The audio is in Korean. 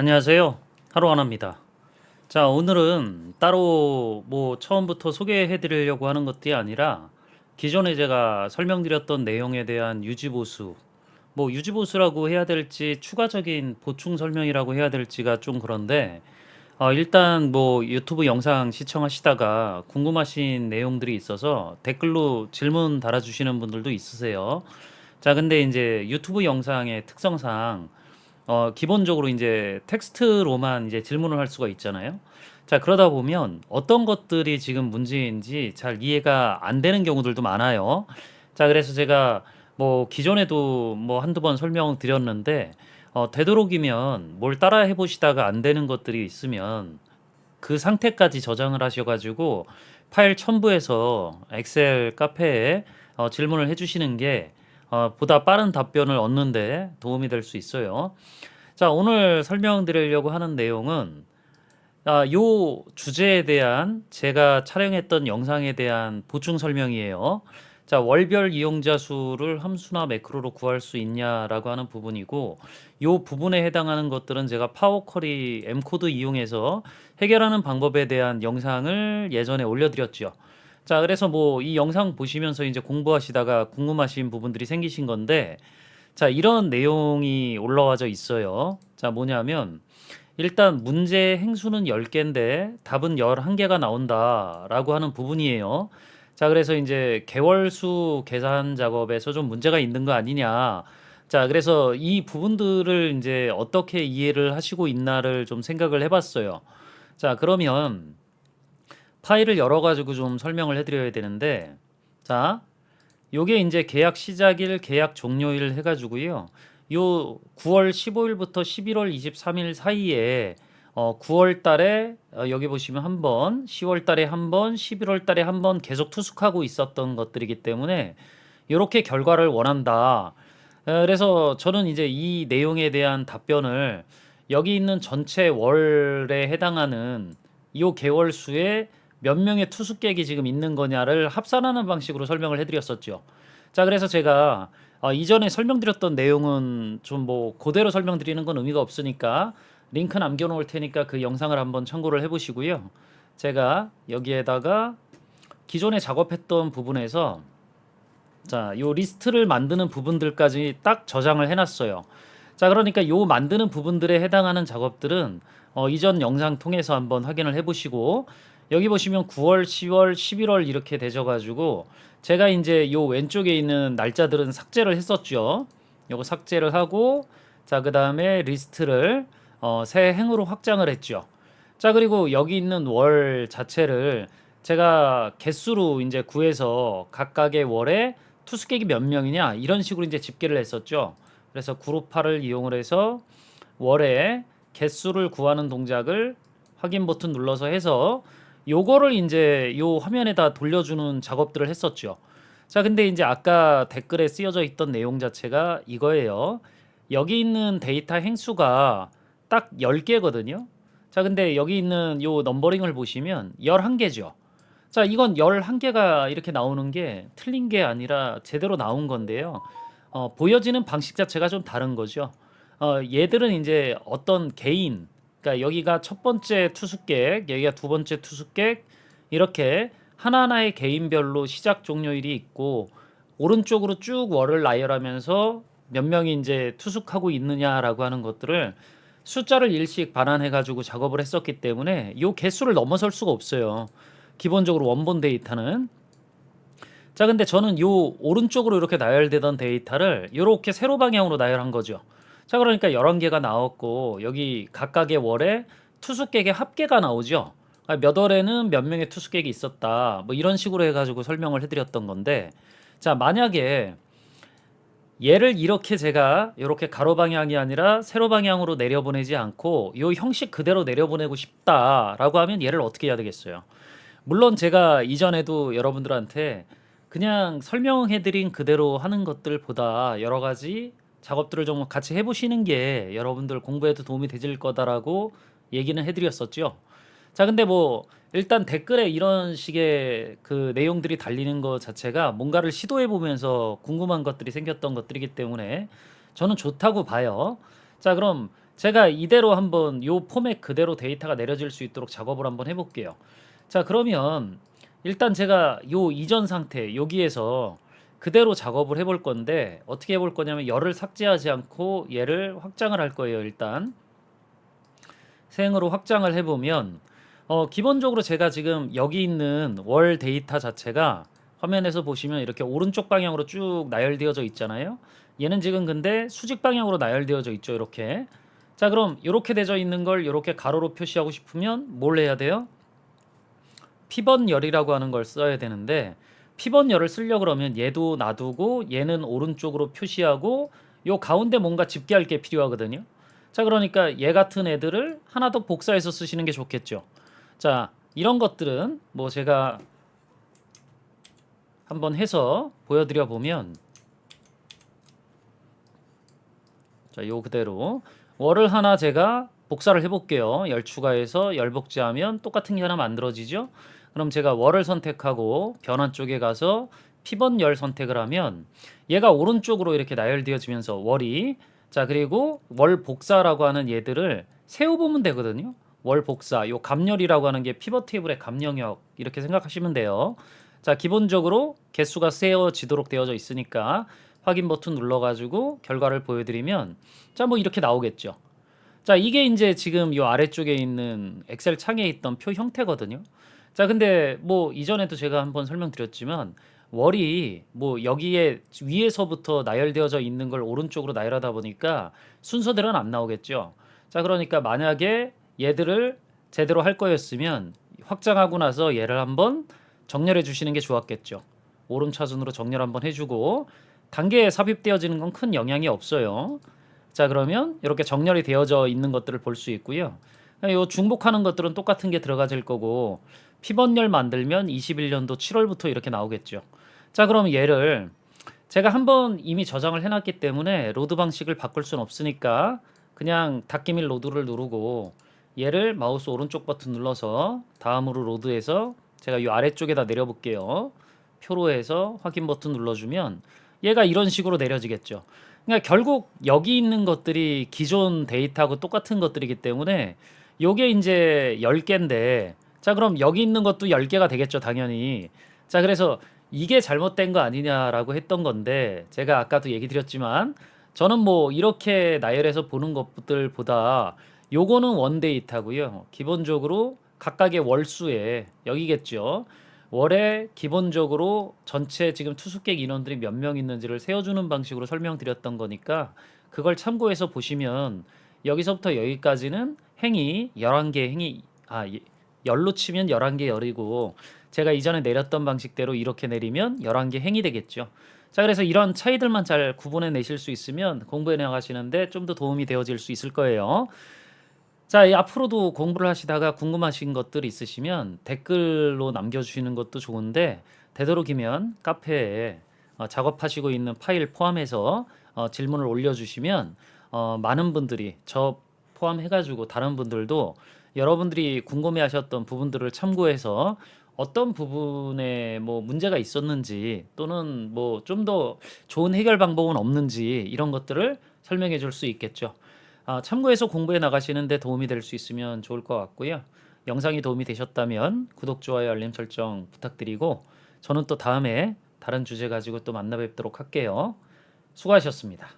안녕하세요. 하루하나입니다. 자, 오늘은 따로 처음부터 소개해 드리려고 하는 것이 아니라 기존에 제가 설명드렸던 내용에 대한 유지보수, 유지보수라고 해야 될지 추가적인 보충 설명이라고 해야 될지가 좀 그런데 일단 유튜브 영상 시청하시다가 궁금하신 내용들이 있어서 댓글로 질문 달아주시는 분들도 있으세요. 자, 근데 이제 유튜브 영상의 특성상 기본적으로 이제 텍스트로만 이제 질문을 할 수가 있잖아요. 자, 그러다 보면 어떤 것들이 지금 문제인지 잘 이해가 안 되는 경우들도 많아요. 자, 그래서 제가 기존에도 한두 번 설명 드렸는데 되도록이면 뭘 따라 해 보시다가 안 되는 것들이 있으면 그 상태까지 저장을 하셔 가지고 파일 첨부해서 엑셀 카페에 질문을 해 주시는 게 보다 빠른 답변을 얻는 데 도움이 될 수 있어요. 자, 오늘 설명드리려고 하는 내용은 요 주제에 대한 제가 촬영했던 영상에 대한 보충 설명이에요. 자, 월별 이용자 수를 함수나 매크로로 구할 수 있냐라고 하는 부분이고, 요 부분에 해당하는 것들은 제가 파워쿼리 M코드 이용해서 해결하는 방법에 대한 영상을 예전에 올려드렸죠. 자, 그래서 이 영상 보시면서 이제 공부하시다가 궁금하신 부분들이 생기신 건데, 자, 이런 내용이 올라와져 있어요. 자, 뭐냐면 일단 문제 행수는 10개인데 답은 11개가 나온다라고 하는 부분이에요. 자, 그래서 이제 개월수 계산 작업에서 좀 문제가 있는 거 아니냐. 자, 그래서 이 부분들을 이제 어떻게 이해를 하시고 있나를 좀 생각을 해봤어요. 자, 그러면 파일을 열어가지고 좀 설명을 해드려야 되는데, 자, 요게 이제 계약 시작일, 계약 종료일 해가지고요. 요 9월 15일부터 11월 23일 사이에 9월 달에 여기 보시면 한 번, 10월 달에 한 번, 11월 달에 한 번 계속 투숙하고 있었던 것들이기 때문에 이렇게 결과를 원한다. 그래서 저는 이제 이 내용에 대한 답변을 여기 있는 전체 월에 해당하는 이 개월 수에 몇 명의 투숙객이 지금 있는 거냐를 합산하는 방식으로 설명을 해드렸었죠. 자, 그래서 제가 이전에 설명드렸던 내용은 좀 그대로 설명드리는 건 의미가 없으니까 링크 남겨놓을 테니까 그 영상을 한번 참고를 해보시고요. 제가 여기에다가 기존에 작업했던 부분에서 자, 요 리스트를 만드는 부분들까지 딱 저장을 해놨어요. 자, 그러니까 요 만드는 부분들에 해당하는 작업들은 이전 영상 통해서 한번 확인을 해보시고 여기 보시면 9월, 10월, 11월 이렇게 되셔가지고 제가 이제 요 왼쪽에 있는 날짜들은 삭제를 했었죠. 요거 삭제를 하고 자, 그 다음에 리스트를 새 행으로 확장을 했죠. 자, 그리고 여기 있는 월 자체를 제가 개수로 이제 구해서 각각의 월에 투숙객이 몇 명이냐 이런 식으로 이제 집계를 했었죠. 그래서 그룹화를 이용을 해서 월에 개수를 구하는 동작을 확인 버튼 눌러서 해서 요거를 이제 요 화면에다 돌려주는 작업들을 했었죠. 자, 근데 이제 아까 댓글에 쓰여져 있던 내용 자체가 이거예요. 여기 있는 데이터 행수가 딱 10개거든요. 자, 근데 여기 있는 요 넘버링을 보시면 11개죠. 자, 이건 11개가 이렇게 나오는 게 틀린 게 아니라 제대로 나온 건데요. 보여지는 방식 자체가 좀 다른 거죠. 얘들은 이제 어떤 개인, 그러니까 여기가 첫 번째 투숙객, 여기가 두 번째 투숙객, 이렇게 하나하나의 개인별로 시작 종료일이 있고, 오른쪽으로 쭉 월을 나열하면서 몇 명이 이제 투숙하고 있느냐라고 하는 것들을 숫자를 일씩 반환해가지고 작업을 했었기 때문에 요 개수를 넘어설 수가 없어요. 기본적으로 원본 데이터는. 자, 근데 저는 요 오른쪽으로 이렇게 나열되던 데이터를 이렇게 세로 방향으로 나열한 거죠. 자, 그러니까 11개가 나왔고 여기 각각의 월에 투숙객의 합계가 나오죠. 몇 월에는 몇 명의 투숙객이 있었다. 이런 식으로 해가지고 설명을 해드렸던 건데, 자, 만약에 얘를 이렇게 제가 이렇게 가로 방향이 아니라 세로 방향으로 내려보내지 않고 이 형식 그대로 내려보내고 싶다라고 하면 얘를 어떻게 해야 되겠어요? 물론 제가 이전에도 여러분들한테 그냥 설명해드린 그대로 하는 것들보다 여러 가지 작업들을 좀 같이 해보시는 게 여러분들 공부에도 도움이 되실 거다라고 얘기는 해드렸었죠. 자, 근데 일단 댓글에 이런 식의 그 내용들이 달리는 것 자체가 뭔가를 시도해 보면서 궁금한 것들이 생겼던 것들이기 때문에 저는 좋다고 봐요. 자, 그럼 제가 이대로 한번 요 포맷 그대로 데이터가 내려질 수 있도록 작업을 한번 해 볼게요. 자 그러면 일단 제가 요 이전 상태 여기에서 그대로 작업을 해볼 건데 어떻게 해볼 거냐면 열을 삭제하지 않고 얘를 확장을 할 거예요 일단. 생으로 확장을 해 보면 기본적으로 제가 지금 여기 있는 월 데이터 자체가 화면에서 보시면 이렇게 오른쪽 방향으로 쭉 나열되어져 있잖아요. 얘는 지금 근데 수직 방향으로 나열되어져 있죠 이렇게. 자 그럼 요렇게 되어 있는 걸 요렇게 가로로 표시하고 싶으면 뭘 해야 돼요? 피벗 열이라고 하는 걸 써야 되는데 피벗 열을 쓰려고 그러면 얘도 놔두고 얘는 오른쪽으로 표시하고 요 가운데 뭔가 집계할 게 필요하거든요. 자 그러니까 얘 같은 애들을 하나 더 복사해서 쓰시는 게 좋겠죠. 자 이런 것들은 뭐 제가 한번 해서 보여드려 보면 자 요 그대로 월을 하나 제가 복사를 해볼게요. 열 추가해서 열 복제하면 똑같은 게 하나 만들어지죠. 그럼 제가 월을 선택하고 변환 쪽에 가서 피벗 열 선택을 하면 얘가 오른쪽으로 이렇게 나열되어지면서 월이 자 그리고 월 복사라고 하는 얘들을 세워보면 되거든요. 월 복사 요 감열이라고 하는 게 피벗 테이블의 감 영역 이렇게 생각하시면 돼요. 자 기본적으로 개수가 세워지도록 되어져 있으니까 확인 버튼 눌러가지고 결과를 보여드리면 자 뭐 이렇게 나오겠죠. 자 이게 이제 지금 요 아래쪽에 있는 엑셀 창에 있던 표 형태거든요. 자 근데 뭐 이전에도 제가 한번 설명드렸지만 월이 뭐 여기에 위에서부터 나열되어져 있는 걸 오른쪽으로 나열하다 보니까 순서대로는 안 나오겠죠. 자 그러니까 만약에 얘들을 제대로 할 거였으면 확장하고 나서 얘를 한번 정렬해 주시는 게 좋았겠죠. 오름차순으로 정렬 한번 해주고 단계에 삽입되어지는 건 큰 영향이 없어요. 자 그러면 이렇게 정렬이 되어져 있는 것들을 볼 수 있고요. 요 중복하는 것들은 똑같은 게 들어가질 거고 피벗열 만들면 21년도 7월부터 이렇게 나오겠죠. 자 그럼 얘를 제가 한번 이미 저장을 해놨기 때문에 로드 방식을 바꿀 순 없으니까 그냥 닫기 및 로드를 누르고 얘를 마우스 오른쪽 버튼 눌러서 다음으로 로드해서 제가 이 아래쪽에다 내려볼게요. 표로 해서 확인 버튼 눌러주면 얘가 이런 식으로 내려지겠죠. 그러니까 결국 여기 있는 것들이 기존 데이터하고 똑같은 것들이기 때문에 요게 이제 10개인데 자 그럼 여기 있는 것도 10개가 되겠죠 당연히. 자 그래서 이게 잘못된 거 아니냐라고 했던 건데 제가 아까도 얘기 드렸지만 저는 뭐 이렇게 나열해서 보는 것들보다 요거는 원 데이터고요. 기본적으로 각각의 월수에 여기겠죠. 월에 기본적으로 전체 지금 투숙객 인원들이 몇 명 있는지를 세워주는 방식으로 설명드렸던 거니까 그걸 참고해서 보시면 여기서부터 여기까지는 행이 11개 행이 열로 치면 11개 열이고 제가 이전에 내렸던 방식대로 이렇게 내리면 11개 행이 되겠죠. 자 그래서 이런 차이들만 잘 구분해 내실 수 있으면 공부해 나가시는데 좀 더 도움이 되어질 수 있을 거예요. 자, 이 앞으로도 공부를 하시다가 궁금하신 것들 있으시면 댓글로 남겨주시는 것도 좋은데 되도록이면 카페에 작업하시고 있는 파일 포함해서 질문을 올려주시면 많은 분들이 저 포함해가지고 다른 분들도 여러분들이 궁금해하셨던 부분들을 참고해서 어떤 부분에 뭐 문제가 있었는지 또는 뭐 좀 더 좋은 해결 방법은 없는지 이런 것들을 설명해 줄 수 있겠죠. 참고해서 공부해 나가시는데 도움이 될 수 있으면 좋을 것 같고요. 영상이 도움이 되셨다면 구독, 좋아요, 알림 설정 부탁드리고 저는 또 다음에 다른 주제 가지고 또 만나 뵙도록 할게요. 수고하셨습니다.